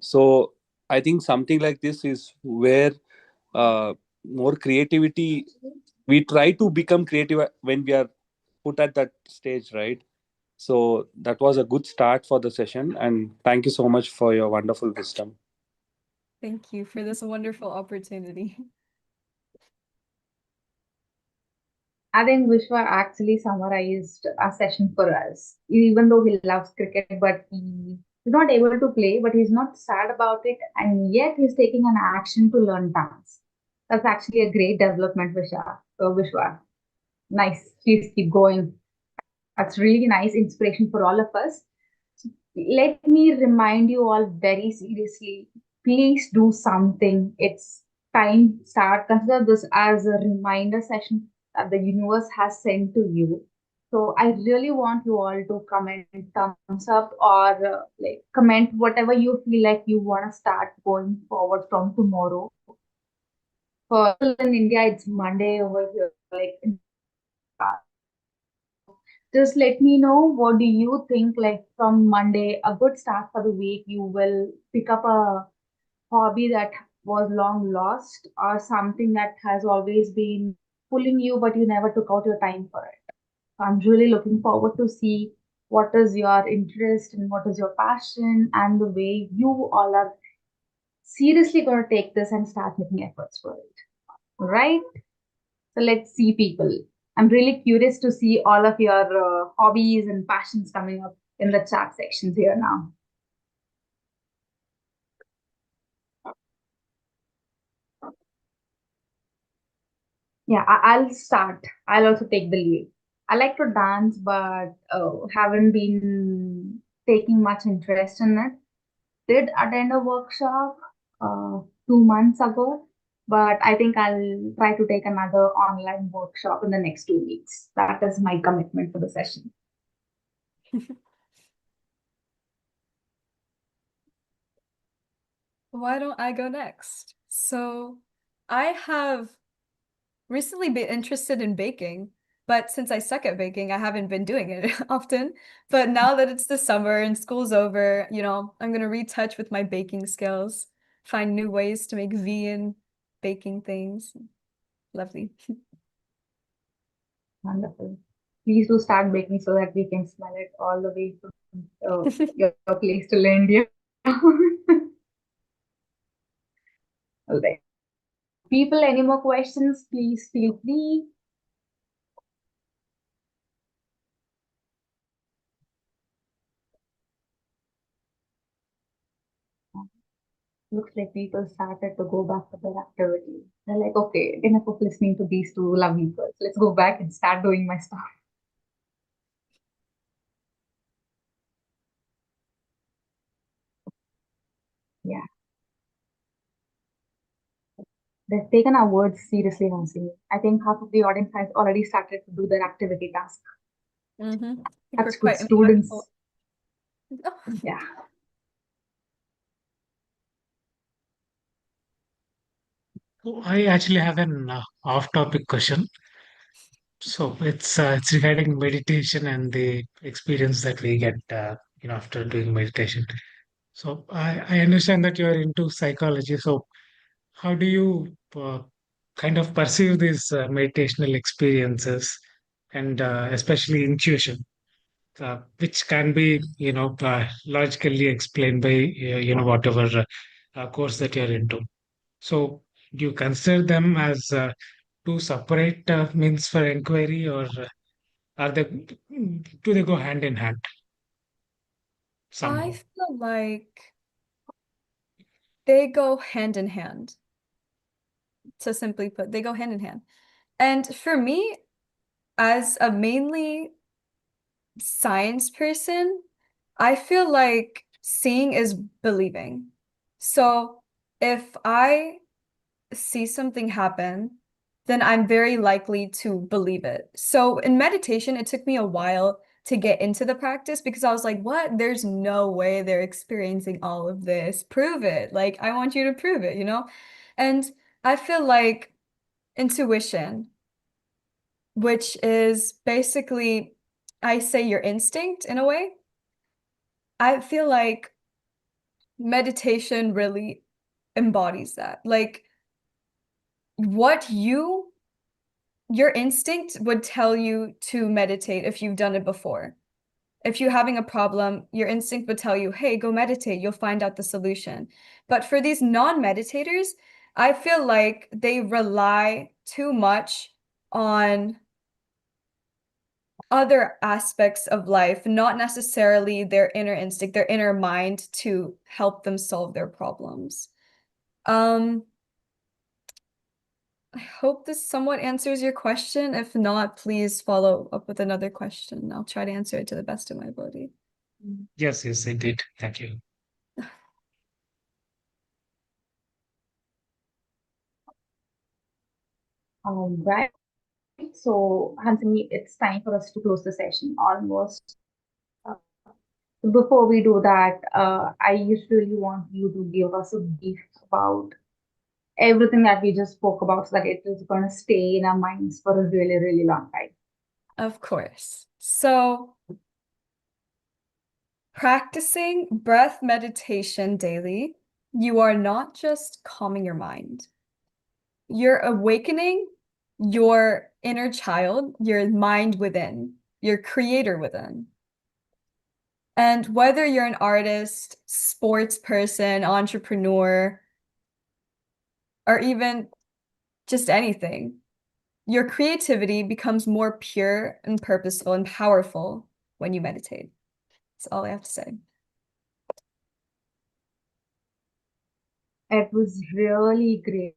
E: So I think something like this is where more creativity, we try to become creative when we are put at that stage, right? So that was a good start for the session, and thank you so much for your wonderful wisdom.
B: Thank you for this wonderful opportunity.
A: I think Vishwa actually summarized a session for us. Even though he loves cricket, but he is not able to play, but he's not sad about it, and yet he's taking an action to learn dance. That's actually a great development, Vishwa. So, Vishwa, nice. Please keep going. That's really nice inspiration for all of us. Let me remind you all very seriously. Please do something. It's time. Start. Consider this as a reminder session that the universe has sent to you. So I really want you all to comment thumbs up or like comment whatever you feel like you want to start going forward from tomorrow. For in India, it's Monday over here. Like just let me know what do you think like from Monday, a good start for the week. You will pick up a hobby that was long lost or something that has always been pulling you, but you never took out your time for it. So I'm really looking forward to see what is your interest and what is your passion and the way you all are seriously going to take this and start making efforts for it. Right? So let's see, people. I'm really curious to see all of your hobbies and passions coming up in the chat sections here now. Yeah, I'll start. I'll also take the lead. I like to dance, but haven't been taking much interest in it. Did attend a workshop 2 months ago, but I think I'll try to take another online workshop in the next 2 weeks. That is my commitment for the session.
B: Why don't I go next? So, I have recently been interested in baking, but since I suck at baking, I haven't been doing it often. But now that it's the summer and school's over, I'm gonna retouch with my baking skills, find new ways to make vegan baking things. Lovely.
A: Wonderful. Please do start baking so that we can smell it all the way from your place to India. All right. People, any more questions? Please feel free. Looks like people started to go back to their activity. They're like, okay, enough of listening to these two lovely girls. Let's go back and start doing my stuff. Yeah. They've taken our words seriously, Hasini. I think half of the audience has already started to do their activity task.
B: Mm-hmm. I think we're
A: Such good
B: quite impactful.
A: students. Yeah.
D: I actually have an off-topic question. So it's regarding meditation and the experience that we get, after doing meditation. So I understand that you are into psychology. So how do you kind of perceive these meditational experiences, and especially intuition, which can be, logically explained by, whatever course that you're into. So do you consider them as two separate means for inquiry, or are they do they go hand in hand
B: I
D: somehow?
B: feel like they go hand in hand. To simply put, they go hand in hand. And for me, as a mainly science person, I feel like seeing is believing. So if I see something happen, then I'm very likely to believe it. So in meditation, it took me a while to get into the practice because I was like, what? There's no way they're experiencing all of this. Prove it. Like, I want you to prove it, you know? And I feel like intuition, which is basically, I say your instinct in a way. I feel like meditation really embodies that. Like, what your instinct would tell you to meditate if you've done it before. If you're having a problem, your instinct would tell you, hey, go meditate, you'll find out the solution. But for these non-meditators, I feel like they rely too much on other aspects of life, not necessarily their inner instinct, their inner mind to help them solve their problems. I hope this somewhat answers your question. If not, please follow up with another question. I'll try to answer it to the best of my ability.
D: Yes, yes, it did. Thank you.
A: All right. So, Hansini, it's time for us to close the session almost. Uh, Before we do that, I usually want you to give us a brief about everything that we just spoke about so that it is going to stay in our minds for a really, really long time.
B: Of course. So, practicing breath meditation daily, you are not just calming your mind. You're awakening your inner child, your mind within, your creator within. And whether you're an artist, sports person, entrepreneur, or even just anything, your creativity becomes more pure and purposeful and powerful when you meditate. That's all I have to say.
A: It was really great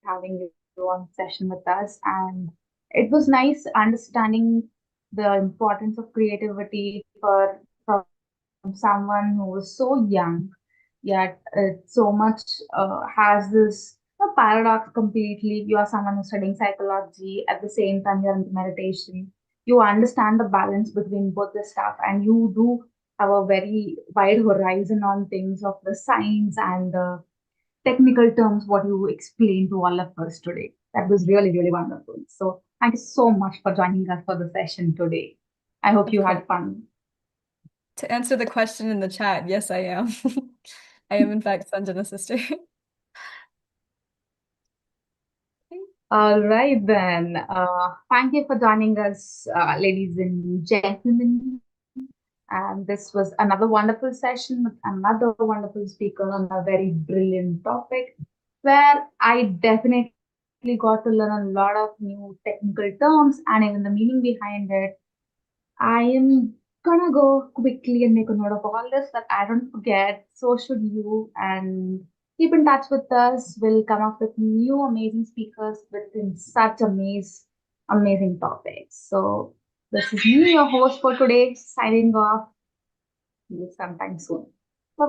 A: having you on session with us, and it was nice understanding the importance of creativity from someone who was so young, yet so much has this paradox completely. You are someone who's studying psychology, at the same time you're into meditation. You understand the balance between both the stuff, and you do have a very wide horizon on things of the science and the technical terms, what you explained to all of us today. That was really, really wonderful. So thank you so much for joining us for the session today. I hope
B: Of
A: you
B: course.
A: had fun.
B: To answer the question in the chat, yes, I am. I am, in fact, Sanjana's sister.
A: All right, then. Thank you for joining us, ladies and gentlemen. And this was another wonderful session with another wonderful speaker on a very brilliant topic where I definitely got to learn a lot of new technical terms and even the meaning behind it. I am gonna go quickly and make a note of all this that I don't forget. So should you. And keep in touch with us. We'll come up with new amazing speakers within such amazing topics. So this is me, your host for today, signing off. See you sometime soon.